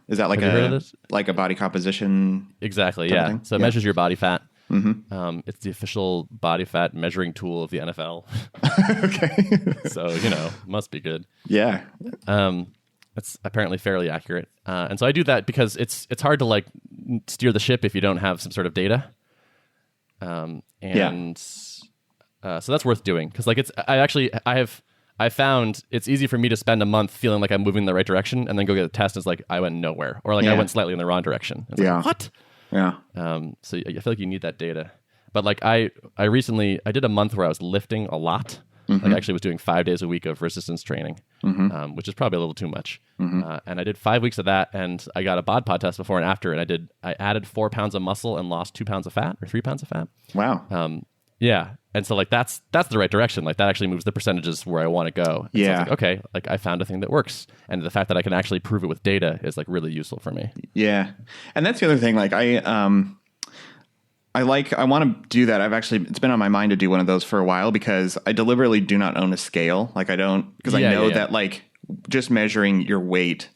Is that like Have you heard of this? like a body composition? Exactly. type of Yeah. thing? So it measures your body fat. It's the official body fat measuring tool of the NFL. Okay. So must be good. Yeah. It's apparently fairly accurate, and so I do that because it's hard to like steer the ship if you don't have some sort of data. So that's worth doing because like I found it's easy for me to spend a month feeling like I'm moving in the right direction and then go get a test and it's like I went nowhere or like I went slightly in the wrong direction. It's like, what? Yeah. So I feel like you need that data. But like I recently I did a month where I was lifting a lot. Like I actually was doing 5 days a week of resistance training, which is probably a little too much. And I did 5 weeks of that, and I got a bod pod test before and after, and I added 4 pounds of muscle and lost 2 pounds of fat or 3 pounds of fat. Wow. Yeah. And so like that's the right direction. Like that actually moves the percentages where I want to go. And so it's like, okay, like I found a thing that works. And the fact that I can actually prove it with data is like really useful for me. Yeah. And that's the other thing. Like I want to do that. It's been on my mind to do one of those for a while because I deliberately do not own a scale. Like I don't, because I know that like just measuring your weight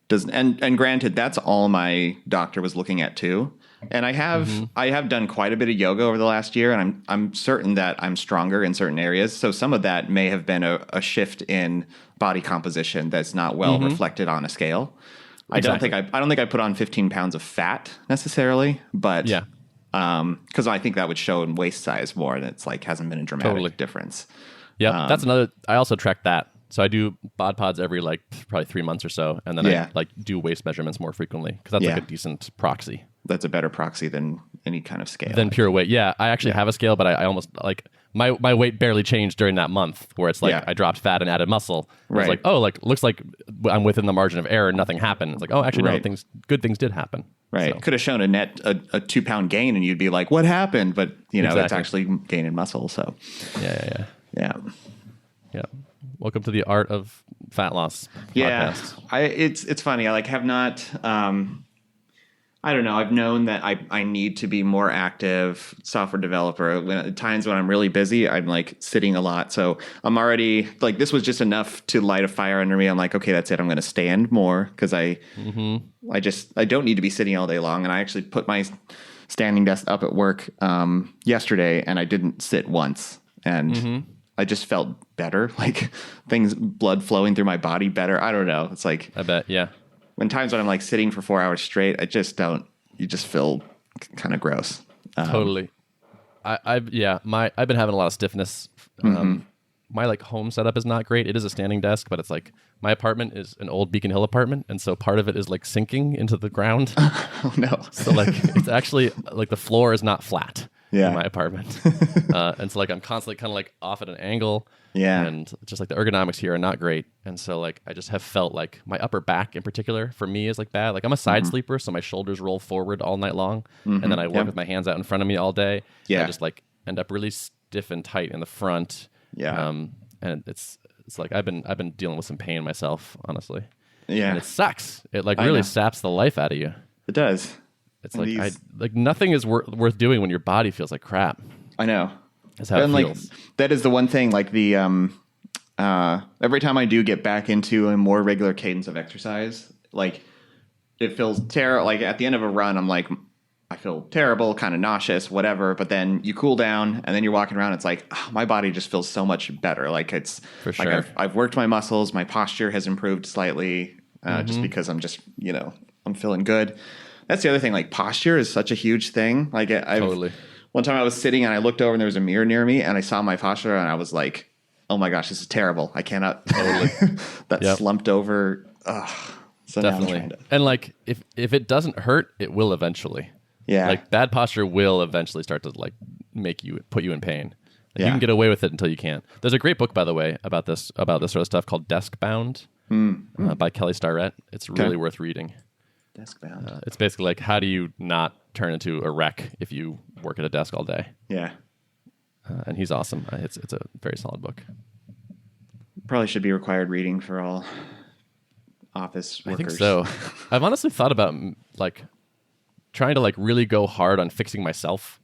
doesn't, and granted, that's all my doctor was looking at too. And I have done quite a bit of yoga over the last year, and I'm certain that I'm stronger in certain areas. So some of that may have been a shift in body composition that's not well reflected on a scale. Exactly. I don't think I put on 15 pounds of fat necessarily, but because I think that would show in waist size more, and it's like hasn't been a dramatic difference. Yeah, that's another. I also track that. So I do bod pods every like probably 3 months or so, and then I like do waist measurements more frequently because that's like a decent proxy. That's a better proxy than any kind of scale. Than pure weight. Yeah, I actually have a scale, but I almost like my weight barely changed during that month where it's like I dropped fat and added muscle. Right. It's like, oh, like looks like I'm within the margin of error. Nothing happened. It's like, oh, actually, no, good things did happen. Right. So. Could have shown a 2 pound gain and you'd be like, what happened? But it's actually gaining muscle. So yeah. Welcome to the art of fat loss. Podcast. It's funny. I like have not. I don't know. I've known that I need to be more active software developer. At times when I'm really busy, I'm like sitting a lot. So I'm already like, this was just enough to light a fire under me. I'm like, okay, that's it. I'm going to stand more because I don't need to be sitting all day long. And I actually put my standing desk up at work yesterday, and I didn't sit once. And I just felt better, like blood flowing through my body better. I don't know. It's like, I bet, yeah. When I'm like sitting for 4 hours straight, you just feel kind of gross. Totally. I've been having a lot of stiffness my like home setup is not great. It is a standing desk, but it's like my apartment is an old Beacon Hill apartment, and so part of it is like sinking into the ground. Oh no. So like it's actually like the floor is not flat Yeah. in my apartment. And so like I'm constantly kind of like off at an angle. Yeah. And just like the ergonomics here are not great. And so like I just have felt like my upper back in particular for me is like bad. Like I'm a side sleeper, so my shoulders roll forward all night long. And then I work with my hands out in front of me all day. Yeah. And I just like end up really stiff and tight in the front. Yeah. And it's like I've been dealing with some pain myself, honestly. Yeah. And it sucks. It like I really know. saps the life out of you. It does. It's And like these- nothing is worth doing when your body feels like crap. I know. That's how it And feels. like that is the one thing. Like the every time I do get back into a more regular cadence of exercise, like it feels terrible. Like at the end of a run, I'm like, I feel terrible, kind of nauseous, whatever. But then you cool down, and then you're walking around. It's like my body just feels so much better. Like it's For like sure. I've worked my muscles. My posture has improved slightly, just because I'm just I'm feeling good. That's the other thing. Like posture is such a huge thing. Like Totally. One time I was sitting and I looked over and there was a mirror near me and I saw my posture and I was like, oh my gosh, this is terrible. I cannot. Totally. That Yep. slumped over. Ugh. So now I'm Definitely. trying to. And like if it doesn't hurt, it will eventually. Yeah. Like bad posture will eventually start to like put you in pain. Like, Yeah. You can get away with it until you can't. There's a great book, by the way, about this sort of stuff called Desk Bound by Kelly Starrett. It's really worth reading. Desk bound. It's basically like how do you not turn into a wreck if you work at a desk all day? Yeah. And he's awesome. It's a very solid book. Probably should be required reading for all office workers. I think so. I've honestly thought about like trying to like really go hard on fixing myself.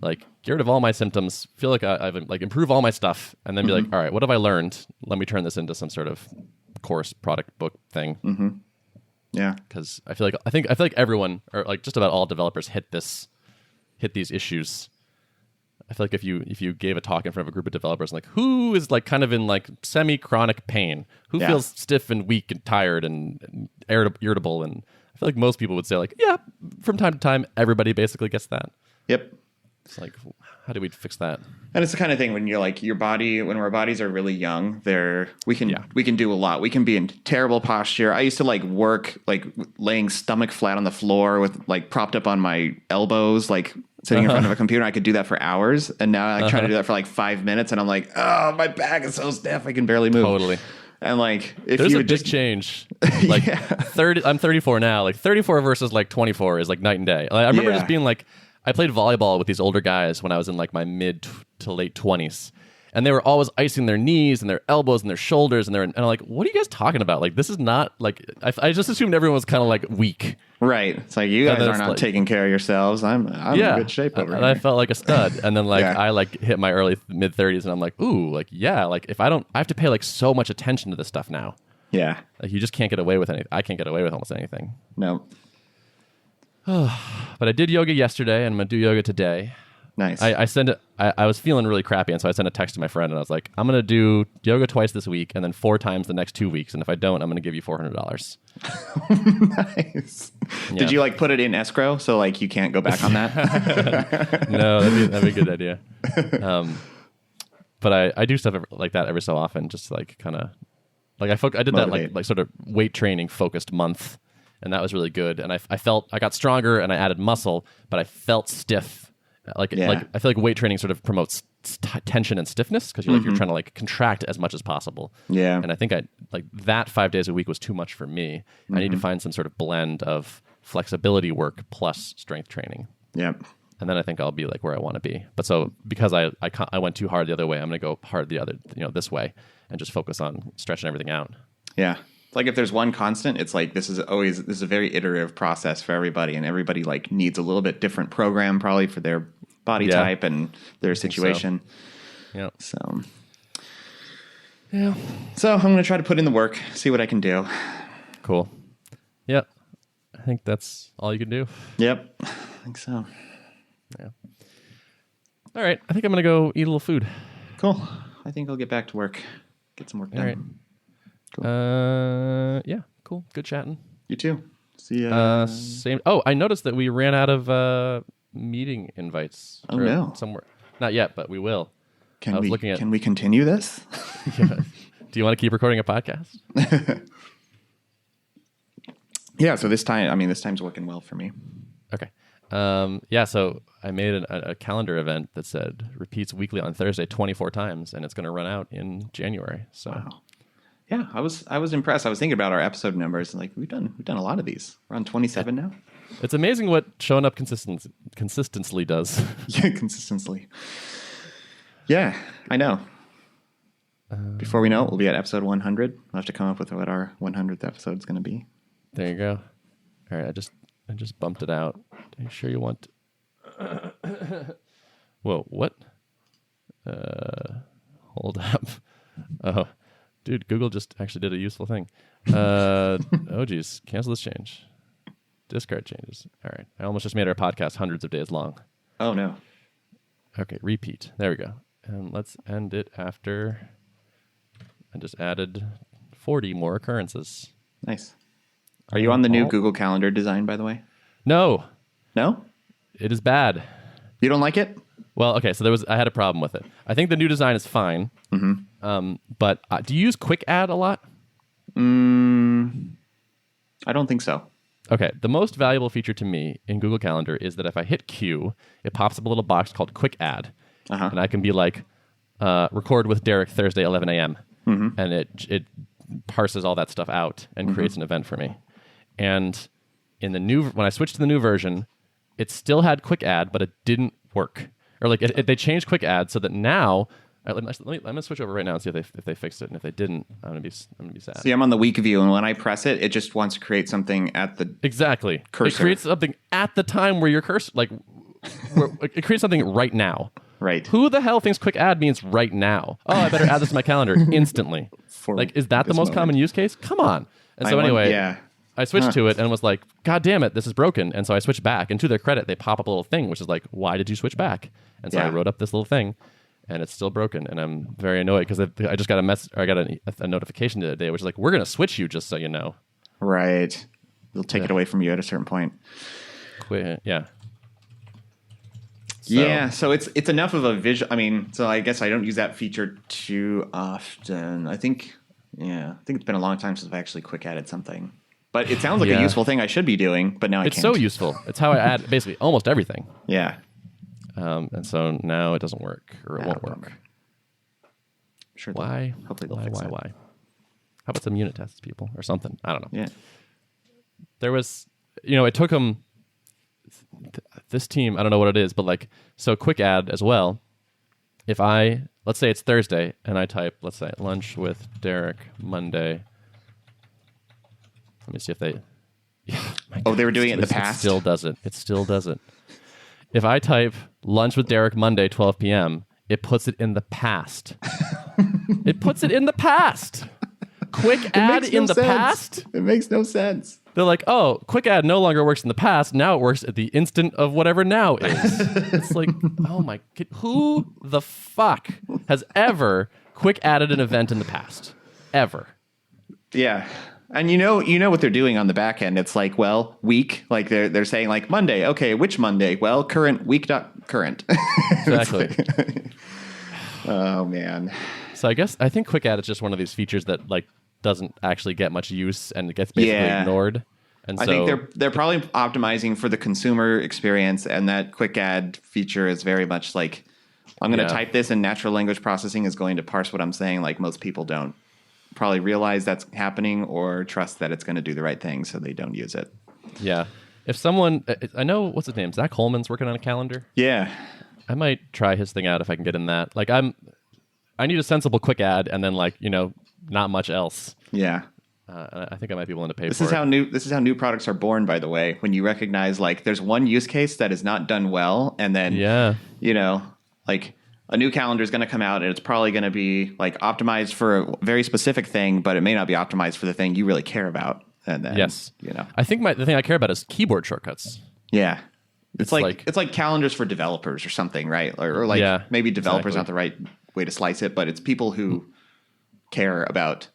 Like get rid of all my symptoms, feel like I've like improve all my stuff, and then be like, all right, what have I learned? Let me turn this into some sort of course, product, book thing. Yeah. Because I feel like everyone, or like just about all developers, hit these issues. I feel like if you gave a talk in front of a group of developers, like who is like kind of in like semi-chronic pain, who feels stiff and weak and tired and irritable, and I feel like most people would say like, yeah, from time to time, everybody basically gets that. Yep. It's like, how do we fix that? And it's the kind of thing when you're like your body, when our bodies are really young, we can do a lot. We can be in terrible posture. I used to like work like laying stomach flat on the floor with like propped up on my elbows, like sitting in front of a computer. I could do that for hours, and now I try to do that for like 5 minutes, and I'm like, oh, my back is so stiff, I can barely move. Totally. And like, if There's you a would big just change. Like 30, I'm 34 now. Like 34 versus like 24 is like night and day. Like, I remember just being like, I played volleyball with these older guys when I was in like my mid to late 20s. And they were always icing their knees and their elbows and their shoulders. And I'm like, what are you guys talking about? Like, this is not like, I just assumed everyone was kind of like weak. right. It's like, you guys are not like, taking care of yourselves. I'm in good shape over and here. I felt like a stud. And then like, Yeah. I like hit my early mid 30s and I'm like, ooh, like, yeah, like if I have to pay like so much attention to this stuff now. Yeah. Like you just can't get away with anything. I can't get away with almost anything. No. But I did yoga yesterday, and I'm gonna do yoga today. Nice. I sent it. I was feeling really crappy, and so I sent a text to my friend, and I was like, "I'm gonna do yoga twice this week, and then 4 times the next 2 weks. And if I don't, I'm gonna give you $400." Nice. Yeah. Did you like put it in escrow so like you can't go back on that? No, that'd be a good idea. But I do stuff like that every so often, just like kind of like I did Motivate. that like sort of weight training focused month. And that was really good. And I felt I got stronger and I added muscle, but I felt stiff. Like I feel like weight training sort of promotes tension and stiffness because you're trying to like contract as much as possible. Yeah. And I think that 5 days a week was too much for me. I need to find some sort of blend of flexibility work plus strength training. Yep. And then I think I'll be like where I want to be. But so because I went too hard the other way, I'm going to go hard the other, this way and just focus on stretching everything out. Yeah. Like if there's one constant, it's like this is a very iterative process for everybody, and everybody like needs a little bit different program probably for their body type and their situation. Yeah. So Yeah. I'm going to try to put in the work, see what I can do. Cool. Yep. I think that's all you can do. Yep. I think so. Yeah. All right. I think I'm going to go eat a little food. Cool. I think I'll get back to work. Get some work done. All right. Cool. Yeah. Cool. Good chatting. You too. See ya. Same. Oh, I noticed that we ran out of meeting invites. Oh, no. Somewhere. Not yet, but we will. Can we continue this? Yeah. Do you want to keep recording a podcast? Yeah. So this time's working well for me. Okay. Yeah, so I made a calendar event that said repeats weekly on Thursday 24 times, and it's going to run out in January. So, wow. Yeah, I was impressed. I was thinking about our episode numbers, and like we've done a lot of these. We're on 27 now. It's amazing what showing up consistently does. Yeah, consistently. Yeah, I know. Before we know it, we'll be at episode 100. We'll have to come up with what our 100th episode is going to be. There you go. All right, I just bumped it out. Are you sure you want? Whoa, what? Hold up. Oh, dude, Google just actually did a useful thing. Oh, geez, cancel this change. Discard changes. All right, I almost just made our podcast hundreds of days long. Oh no. Okay, repeat. There we go. And let's end it after. I just added 40 more occurrences. Nice. Are you on the new Google Calendar design, by the way? No. No? It is bad. You don't like it? Well, okay, so I had a problem with it. I think the new design is fine. Mm-hmm. But do you use Quick Add a lot? I don't think so. Okay, the most valuable feature to me in Google Calendar is that if I hit Q, it pops up a little box called Quick Add. Uh-huh. And I can be like, record with Derek Thursday, 11 a.m. Mm-hmm. And it parses all that stuff out and creates an event for me. And when I switched to the new version, it still had Quick Add, but it didn't work. Or like they changed Quick Add so that now let me switch over right now and see if they fixed it. And if they didn't, I'm gonna be sad. See, I'm on the week view, and when I press it, it just wants to create something at the exactly cursor. It creates something at the time where your cursor it creates something right now. Right. Who the hell thinks Quick Add means right now? Oh, I better add this to my calendar instantly. Is that the most common use case? Come on. And so anyway, I switched to it and was like, God damn it, this is broken. And so I switched back. And to their credit, they pop up a little thing, which is like, why did you switch back? And so I wrote up this little thing, and it's still broken. And I'm very annoyed because I just got a notification the other day, which is like, we're going to switch you just so you know. Right. They'll take it away from you at a certain point. Yeah. So it's enough of a visual. I mean, so I guess I don't use that feature too often. I think it's been a long time since I've actually quick added something. But it sounds like a useful thing I should be doing, but now I can't. It's so useful. It's how I add basically almost everything. Yeah. And so now it doesn't work, or it won't work. Sure. Why? Hopefully they'll fix it. Why? How about some unit tests, people, or something? I don't know. Yeah. There was, it took them, this team, I don't know what it is, but like, so Quick Add as well. If let's say it's Thursday, and I type, let's say, lunch with Derek Monday. Let me see if they... Yeah, they were doing it in the past? It still does it. If I type lunch with Derek Monday, 12 p.m., it puts it in the past. It puts it in the past. Quick Add in the past? It makes no sense. They're like, oh, Quick Add no longer works in the past. Now it works at the instant of whatever now is. It's like, oh my... Who the fuck has ever quick added an event in the past? Ever. Yeah. And you know what they're doing on the back end. It's like, well, week, like they're saying like Monday. Okay, which Monday? Well, current week dot current. Exactly. Oh man. So I think Quick Add is just one of these features that like doesn't actually get much use and it gets basically ignored. And I think they're probably optimizing for the consumer experience, and that Quick Add feature is very much like, I'm going to type this, and natural language processing is going to parse what I'm saying. Like most people don't probably realize that's happening or trust that it's going to do the right thing, so they don't use it. Yeah. If someone, I know, what's his name? Zach Holman's working on a calendar. Yeah. I might try his thing out if I can get in that. Like I need a sensible Quick Add and then like, not much else. Yeah. I think I might be willing to pay for This is how new products are born, by the way, when you recognize like there's one use case that is not done well, and then, like a new calendar is going to come out and it's probably going to be like optimized for a very specific thing, but it may not be optimized for the thing you really care about. And then, I think the thing I care about is keyboard shortcuts. Yeah. It's like calendars for developers or something, right? Or like maybe developers not the right way to slice it, but it's people who care about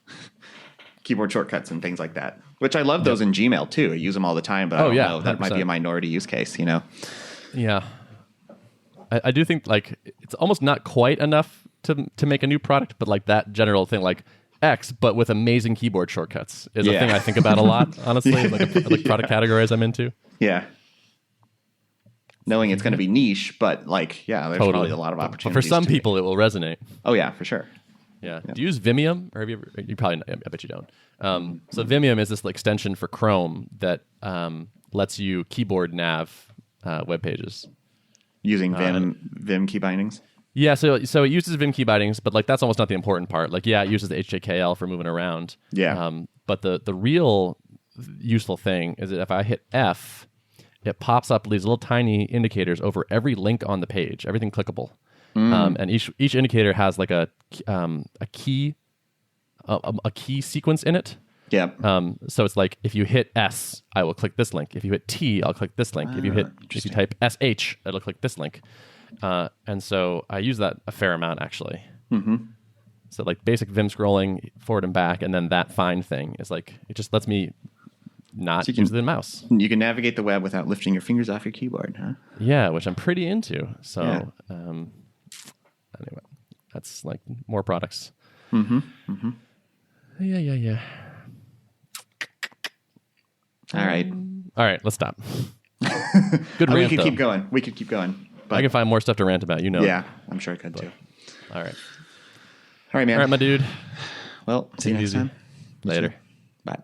keyboard shortcuts and things like that, which I love those in Gmail too. I use them all the time, but I don't know. That 100%. Might be a minority use case, Yeah. I do think like it's almost not quite enough to make a new product, but like that general thing, like X, but with amazing keyboard shortcuts, is a thing I think about a lot. Honestly, like product categories I'm into. Yeah. Knowing it's going to be niche, but like, there's probably a lot of opportunities. But for some people, it will resonate. Oh yeah, for sure. Yeah. Do you use Vimium, or have you ever? You probably. I bet you don't. So Vimium is this extension for Chrome that lets you keyboard nav web pages using Vim key bindings. Yeah, so it uses Vim key bindings, but like that's almost not the important part. Like, it uses the HJKL for moving around. Yeah. But the real useful thing is that if I hit F, it pops up these little tiny indicators over every link on the page, everything clickable. And each indicator has like a key sequence in it. Yeah. So it's like if you hit S, I will click this link. If you hit T, I'll click this link. If you type SH, it'll click this link. And so I use that a fair amount actually. Mm-hmm. So like basic Vim scrolling forward and back, and then that find thing is like it just lets me not use the mouse. You can navigate the web without lifting your fingers off your keyboard, huh? Yeah, which I'm pretty into. So anyway, that's like more products. Mm-hmm. Mm-hmm. Yeah. All right, let's stop. Good rant, we could keep going. But I can find more stuff to rant about, Yeah, I'm sure I could too. All right, man. All right, my dude. Well, see you next time. Later. Bye.